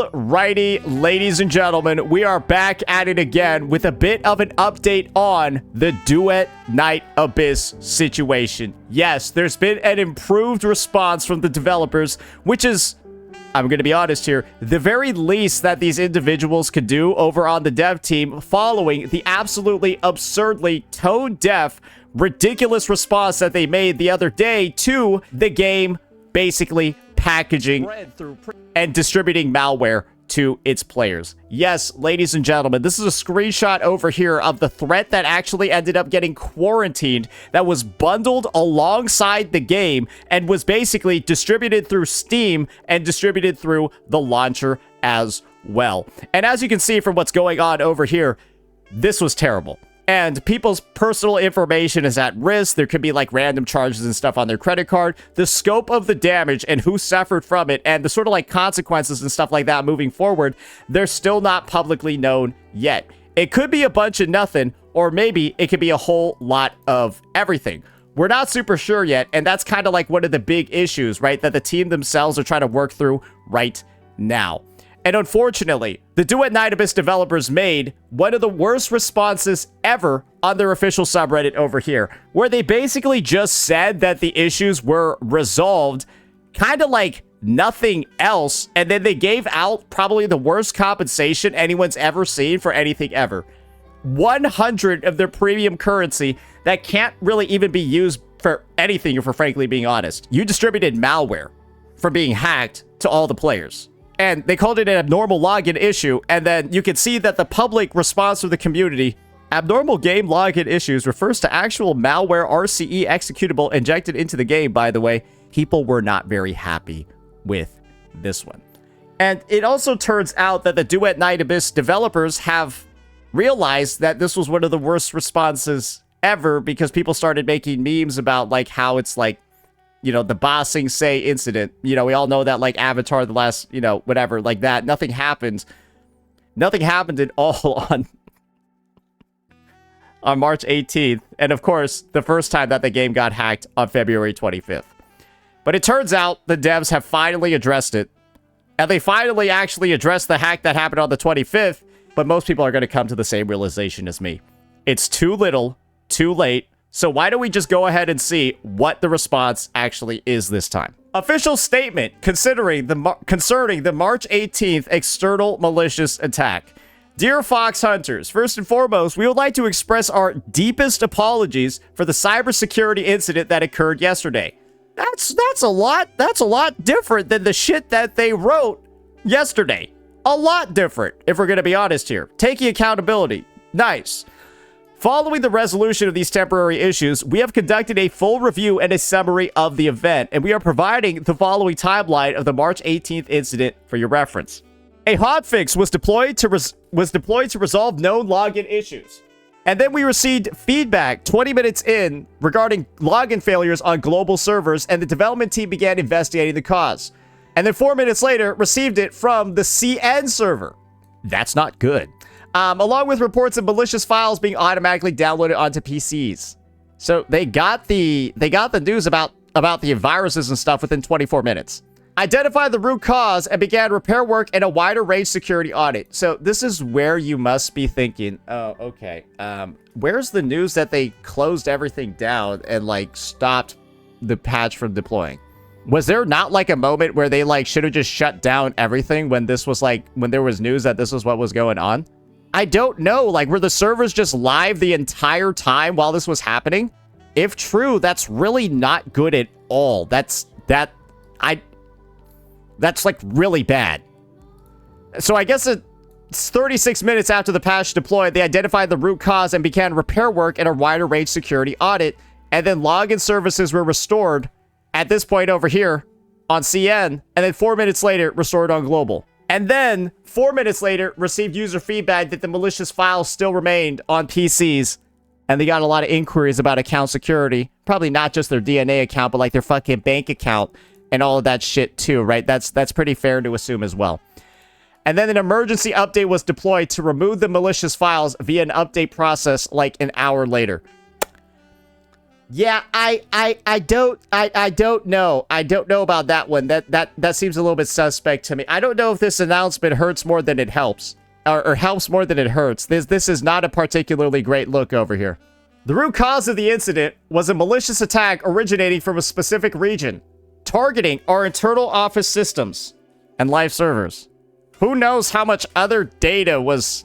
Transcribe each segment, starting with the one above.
Alrighty, ladies and gentlemen, we are back at it again with a bit of an update on the Duet Night Abyss situation. Yes, there's been an improved response from the developers, which is, I'm going to be honest here, the very least that these individuals could do over on the dev team following the absolutely absurdly tone-deaf, ridiculous response that they made the other day to the game basically packaging and distributing malware to its players. Yes, ladies and gentlemen, this is a screenshot over here of the threat that actually ended up getting quarantined, that was bundled alongside the game and was basically distributed through Steam and distributed through the launcher as well. And as you can see from what's going on over here, this was terrible. And people's personal information is at risk. There could be like random charges and stuff on their credit card. The scope of the damage and who suffered from it and the sort of like consequences and stuff like that moving forward, they're still not publicly known yet. It could be a bunch of nothing, or maybe it could be a whole lot of everything. We're not super sure yet, and that's kind of like one of the big issues, right, that the team themselves are trying to work through right now. And unfortunately, the Duet Night Abyss developers made one of the worst responses ever on their official subreddit over here, where they basically just said that the issues were resolved, kind of like nothing else, and then they gave out probably the worst compensation anyone's ever seen for anything ever. 100 of their premium currency that can't really even be used for anything, if we're frankly being honest. You distributed malware from being hacked to all the players. And they called it an abnormal login issue, and then you can see that the public response of the community, abnormal game login issues, refers to actual malware RCE executable injected into the game, by the way. People were not very happy with this one. And it also turns out that the Duet Night Abyss developers have realized that this was one of the worst responses ever, because people started making memes about like how it's like, you know, the bossing say incident. You know, we all know that like Avatar, the last, you know, whatever, like that. Nothing happened. Nothing happened at all on March 18th. And of course, the first time that the game got hacked on February 25th. But it turns out the devs have finally addressed it. And they finally actually addressed the hack that happened on the 25th. But most people are going to come to the same realization as me. It's too little, too late. So why don't we just go ahead and see what the response actually is this time. Official statement concerning the March 18th external malicious attack. Dear Fox Hunters, first and foremost, we would like to express our deepest apologies for the cybersecurity incident that occurred yesterday. That's a lot different than the shit that they wrote yesterday. A lot different, if we're going to be honest here. Taking accountability. Nice. Following the resolution of these temporary issues, we have conducted a full review and a summary of the event, and we are providing the following timeline of the March 18th incident for your reference. A hotfix was deployed to resolve known login issues. And then we received feedback 20 minutes in regarding login failures on global servers, and the development team began investigating the cause. And then 4 minutes later, received it from the CN server. That's not good. Along with reports of malicious files being automatically downloaded onto PCs. So they got the news about the viruses and stuff within 24 minutes. Identified the root cause and began repair work and a wider range security audit. So this is where you must be thinking, oh, okay. Where's the news that they closed everything down and like stopped the patch from deploying? Was there not like a moment where they like should have just shut down everything when this was like, when there was news that this was what was going on? I don't know, like, were the servers just live the entire time while this was happening? If true, that's really not good at all. That's like really bad. So I guess it's 36 minutes after the patch deployed, they identified the root cause and began repair work and a wider range security audit, and then login services were restored at this point over here on CN, and then 4 minutes later, restored on global. And then, 4 minutes later, received user feedback that the malicious files still remained on PCs. And they got a lot of inquiries about account security. Probably not just their DNA account, but like their fucking bank account and all of that shit too, right? That's pretty fair to assume as well. And then an emergency update was deployed to remove the malicious files via an update process like an hour later. Yeah, I don't know. I don't know about that one. That seems a little bit suspect to me. I don't know if this announcement hurts more than it helps, or helps more than it hurts. This is not a particularly great look over here. The root cause of the incident was a malicious attack originating from a specific region, targeting our internal office systems and live servers. Who knows how much other data was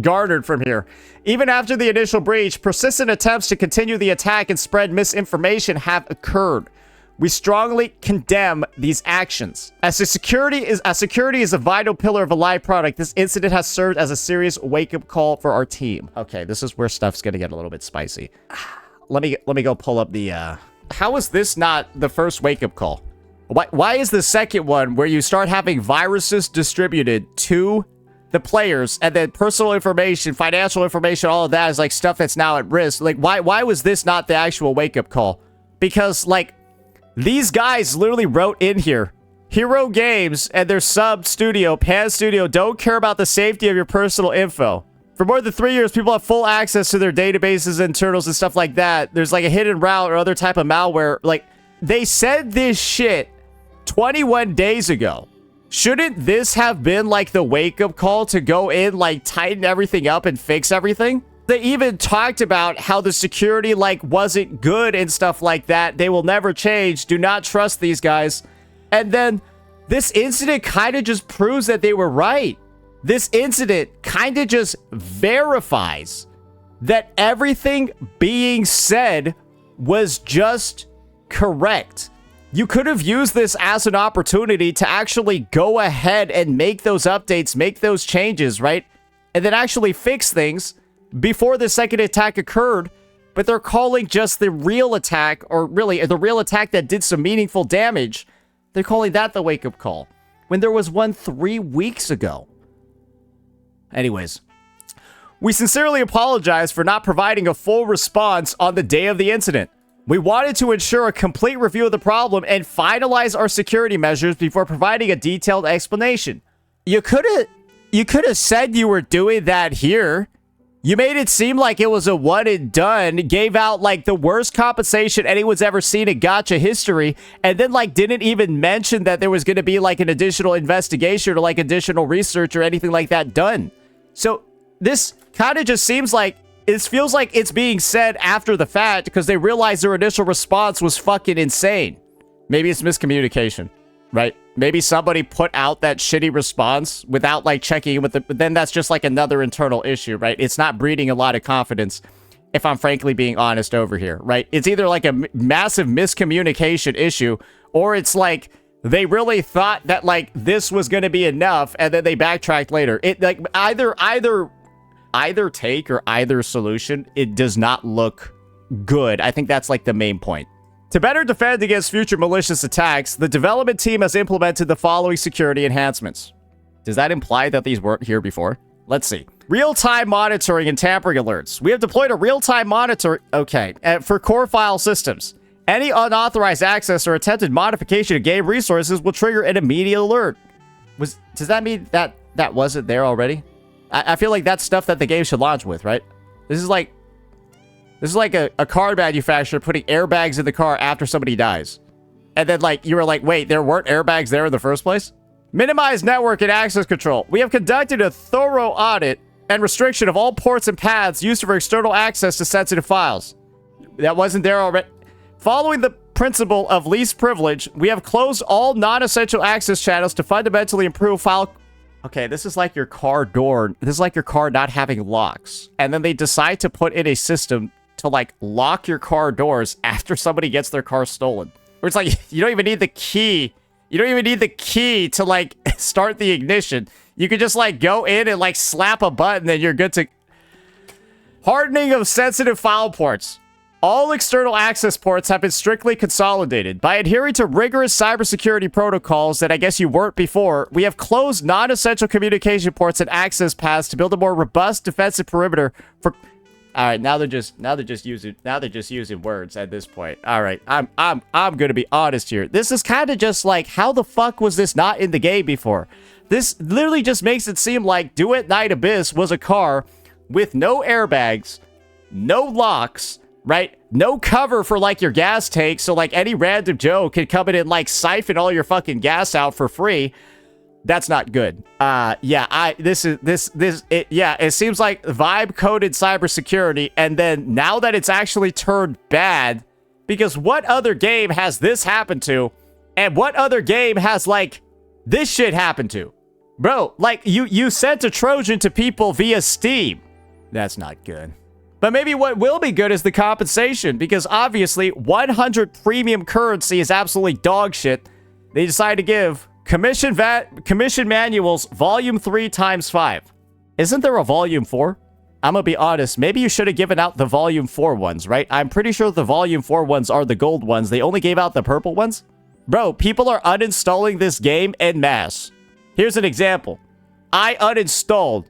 garnered from here. Even after the initial breach, persistent attempts to continue the attack and spread misinformation have occurred. We strongly condemn these actions. As security is a vital pillar of a live product, this incident has served as a serious wake-up call for our team. Okay, this is where stuff's gonna get a little bit spicy. Let me go pull up the how is this not the first wake-up call? Why is the second one where you start having viruses distributed to the players, and then personal information, financial information, all of that is like stuff that's now at risk? Like, why was this not the actual wake-up call? Because, like, these guys literally wrote in here, Hero Games and their sub-studio, Pan Studio, don't care about the safety of your personal info. For more than 3 years, people have full access to their databases, internals, and stuff like that. There's, like, a hidden route or other type of malware. Like, they said this shit 21 days ago. Shouldn't this have been, like, the wake-up call to go in, like, tighten everything up and fix everything? They even talked about how the security, like, wasn't good and stuff like that. They will never change. Do not trust these guys. And then this incident kind of just proves that they were right. This incident kind of just verifies that everything being said was just correct. You could have used this as an opportunity to actually go ahead and make those updates, make those changes, right? And then actually fix things before the second attack occurred. But they're calling just the real attack, or really the real attack that did some meaningful damage, they're calling that the wake-up call, when there was one 3 weeks ago. Anyways, we sincerely apologize for not providing a full response on the day of the incident. We wanted to ensure a complete review of the problem and finalize our security measures before providing a detailed explanation. You could have said you were doing that here. You made it seem like it was a one and done, gave out like the worst compensation anyone's ever seen in gacha history, and then like didn't even mention that there was going to be like an additional investigation or like additional research or anything like that done. So this kind of just seems like it feels like it's being said after the fact because they realized their initial response was fucking insane. Maybe it's miscommunication, right? Maybe somebody put out that shitty response without like checking in with it, but then that's just like another internal issue, right? It's not breeding a lot of confidence, if I'm frankly being honest over here, right? It's either like a massive miscommunication issue, or it's like they really thought that like this was going to be enough and then they backtracked later. It like either take or either solution, it does not look good. I think that's like the main point. To better defend against future malicious attacks, the development team has implemented the following security enhancements. Does that imply that these weren't here before? Let's see. Real-time monitoring and tampering alerts. We have deployed a real-time monitor, for core file systems. Any unauthorized access or attempted modification of game resources will trigger an immediate alert. Does that mean that wasn't there already? I feel like that's stuff that the game should launch with, right? This is like a car manufacturer putting airbags in the car after somebody dies. And then like you were like, wait, there weren't airbags there in the first place? Minimize network and access control. We have conducted a thorough audit and restriction of all ports and paths used for external access to sensitive files. That wasn't there already. Following the principle of least privilege, we have closed all non-essential access channels to fundamentally improve file. Okay, this is like your car door. This is like your car not having locks. And then they decide to put in a system to like lock your car doors after somebody gets their car stolen. Where it's like, you don't even need the key. You don't even need the key to like start the ignition. You could just like go in and like slap a button and you're good to... Hardening of sensitive file ports. All external access ports have been strictly consolidated. By adhering to rigorous cybersecurity protocols that I guess you weren't before, we have closed non-essential communication ports and access paths to build a more robust defensive perimeter for... All right, now they're just using words at this point. All right, I'm going to be honest here. This is kind of just like, how the fuck was this not in the game before? This literally just makes it seem like Duet Night Abyss was a car with no airbags, no locks, right? No cover for like your gas tank, so like any random Joe can come in and like siphon all your fucking gas out for free. That's not good. It seems like vibe coded cybersecurity, and then now that it's actually turned bad, because what other game has this happen to, and what other game has like this shit happen to? Bro, like you sent a Trojan to people via Steam. That's not good. But maybe what will be good is the compensation, because obviously 100 premium currency is absolutely dog shit. They decided to give Commission Manuals Volume 3 times 5. Isn't there a Volume 4? I'm gonna be honest, maybe you should have given out the Volume 4 ones, right? I'm pretty sure the Volume 4 ones are the gold ones. They only gave out the purple ones. Bro, people are uninstalling this game en masse. Here's an example. I uninstalled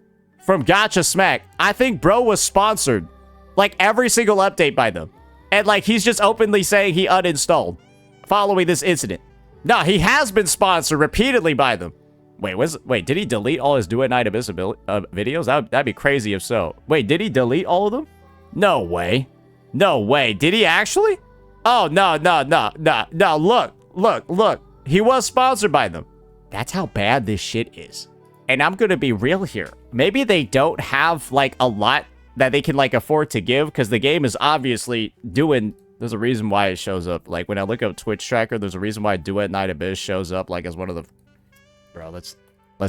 from Gotcha Smack. I think bro was sponsored. Like every single update by them. And like he's just openly saying he uninstalled following this incident. No, he has been sponsored repeatedly by them. Wait, did he delete all his Duet Night Abyss videos? That'd be crazy if so. Wait, did he delete all of them? No way. No way. Did he actually? Oh, no. Look. He was sponsored by them. That's how bad this shit is. And I'm gonna be real here. Maybe they don't have like a lot that they can like afford to give, because the game is obviously doing... There's a reason why it shows up. Like, when I look up Twitch tracker, there's a reason why Duet Night Abyss shows up, like, as one of the... Bro, let's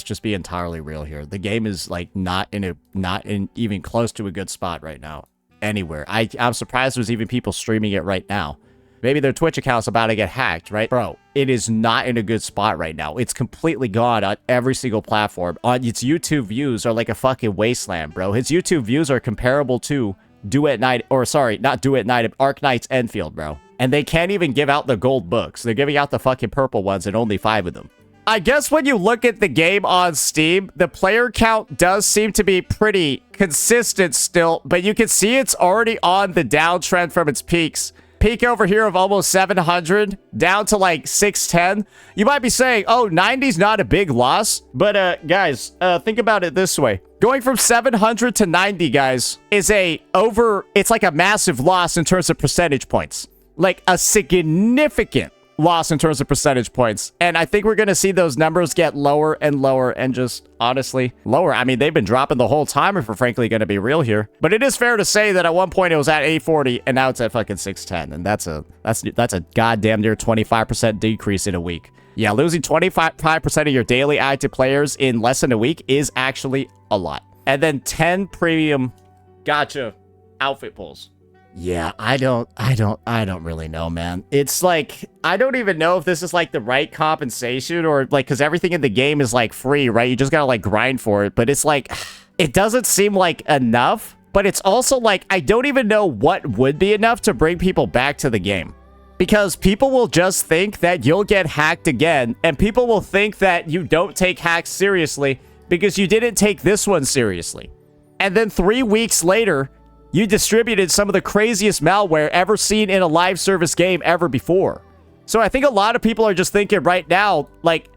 just be entirely real here. The game is, like, not in even close to a good spot right now. Anywhere. I'm surprised there's even people streaming it right now. Maybe their Twitch account's about to get hacked, right? Bro, it is not in a good spot right now. It's completely gone on every single platform. On its YouTube views are like a fucking wasteland, bro. His YouTube views are comparable to... Duet Night, or sorry, not Duet Night, Arc Knight's Enfield, bro. And they can't even give out the gold books. They're giving out the fucking purple ones and only 5 of them. I guess when you look at the game on Steam, the player count does seem to be pretty consistent still, but you can see it's already on the downtrend from its peaks. Peak over here of almost 700, down to like 610. You might be saying, oh, 90's not a big loss, but guys, think about it this way. Going from 700 to 90, guys, is it's like a massive loss in terms of percentage points. Like a significant loss in terms of percentage points. And I think we're going to see those numbers get lower and lower and just honestly lower. I mean, they've been dropping the whole time if we're frankly going to be real here. But it is fair to say that at one point it was at 840 and now it's at fucking 610. And that's a goddamn near 25% decrease in a week. Yeah, losing 25% of your daily active players in less than a week is actually a lot. And then 10 premium gotcha outfit pulls. Yeah, I don't really know, man. It's like, I don't even know if this is like the right compensation or like, because everything in the game is like free, right? You just gotta like grind for it. But it's like, it doesn't seem like enough, but it's also like, I don't even know what would be enough to bring people back to the game. Because people will just think that you'll get hacked again, and people will think that you don't take hacks seriously because you didn't take this one seriously. And then 3 weeks later, you distributed some of the craziest malware ever seen in a live service game ever before. So I think a lot of people are just thinking right now, like,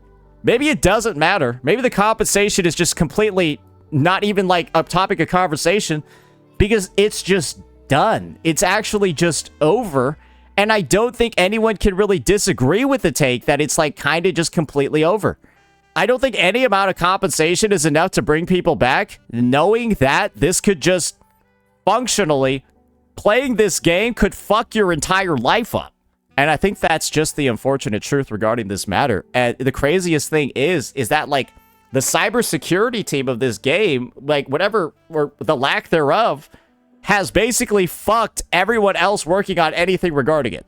maybe it doesn't matter. Maybe the compensation is just completely not even like a topic of conversation because it's just done. It's actually just over. And I don't think anyone can really disagree with the take that it's like kind of just completely over. I don't think any amount of compensation is enough to bring people back, knowing that this could just functionally, playing this game could fuck your entire life up. And I think that's just the unfortunate truth regarding this matter. And the craziest thing is that like the cybersecurity team of this game, like whatever, or the lack thereof, has basically fucked everyone else working on anything regarding it.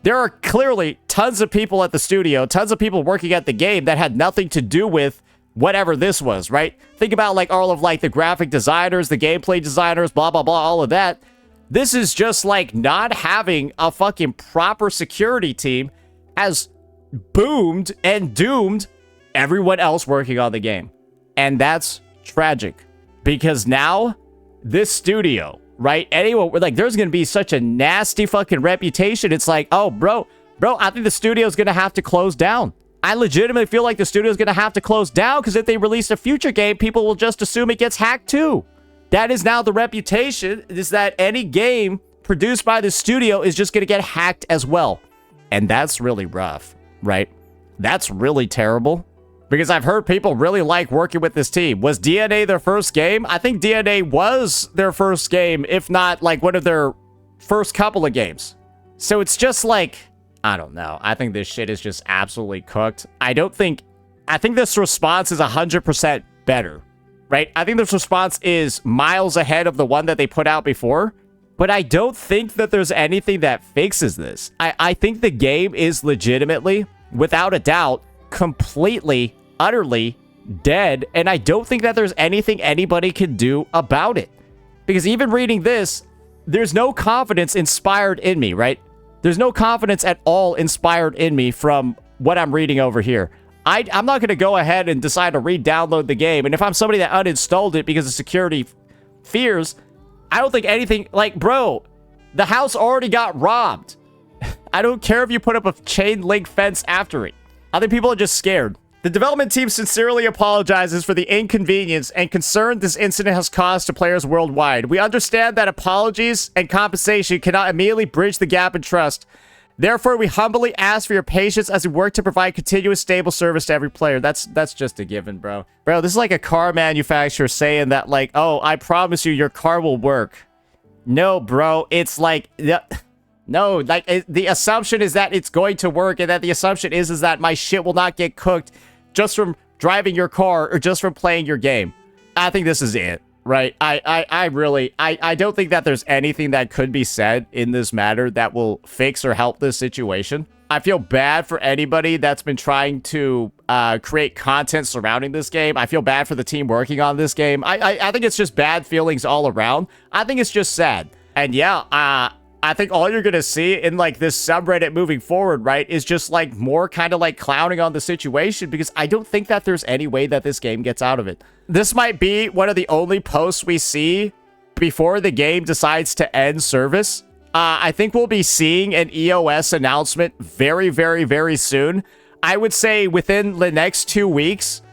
There are clearly tons of people at the studio, tons of people working at the game that had nothing to do with whatever this was, right? Think about like all of like the graphic designers, the gameplay designers, blah, blah, blah, all of that. This is just like not having a fucking proper security team has boomed and doomed everyone else working on the game. And that's tragic because now this studio, right? Anyone, like, there's gonna be such a nasty fucking reputation. It's like, oh, bro, I think the studio's gonna have to close down. I legitimately feel like the studio's gonna have to close down because if they release a future game, people will just assume it gets hacked too. That is now the reputation, is that any game produced by the studio is just going to get hacked as well. And that's really rough, right? That's really terrible. Because I've heard people really like working with this team. Was DNA their first game? I think DNA was their first game, if not like one of their first couple of games. So it's just like, I don't know. I think this shit is just absolutely cooked. I think this response is 100% better, right? I think this response is miles ahead of the one that they put out before. But I don't think that there's anything that fixes this. I think the game is legitimately, without a doubt, completely, utterly dead. And I don't think that there's anything anybody can do about it. Because even reading this, there's no confidence inspired in me, right? There's no confidence at all inspired in me from what I'm reading over here. I'm not going to go ahead and decide to re-download the game. And if I'm somebody that uninstalled it because of security fears, I don't think anything, like, bro, the house already got robbed. I don't care if you put up a chain link fence after it. I think people are just scared. The development team sincerely apologizes for the inconvenience and concern this incident has caused to players worldwide. We understand that apologies and compensation cannot immediately bridge the gap in trust. Therefore, we humbly ask for your patience as we work to provide continuous, stable service to every player. That's just a given, bro. Bro, this is like a car manufacturer saying that, like, oh, I promise you your car will work. No, bro. It's like, no, like, the assumption is that it's going to work, and that the assumption is that my shit will not get cooked just from driving your car or just from playing your game. I think this is it. Right, I don't think that there's anything that could be said in this matter that will fix or help this situation. I feel bad for anybody that's been trying to create content surrounding this game. I feel bad for the team working on this game. I think it's just bad feelings all around. I think it's just sad. And yeah, I think all you're gonna see in like this subreddit moving forward, right, is just like more kind of like clowning on the situation, because I don't think that there's any way that this game gets out of it. This might be one of the only posts we see before the game decides to end service. I think we'll be seeing an EOS announcement very, very, very soon. I would say within the next 2 weeks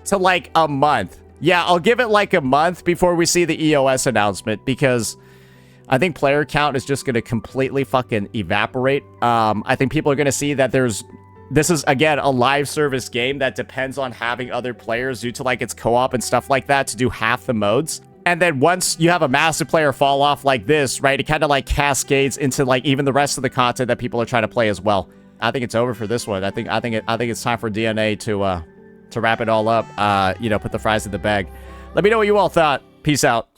to like a month. Yeah, I'll give it like a month before we see the EOS announcement, because I think player count is just going to completely fucking evaporate. I think people are going to see that this is, again, a live service game that depends on having other players due to, like, its co-op and stuff like that to do half the modes. And then once you have a massive player fall off like this, right, it kind of, like, cascades into, like, even the rest of the content that people are trying to play as well. I think it's over for this one. I think it's time for DNA to wrap it all up. You know, put the fries in the bag. Let me know what you all thought. Peace out.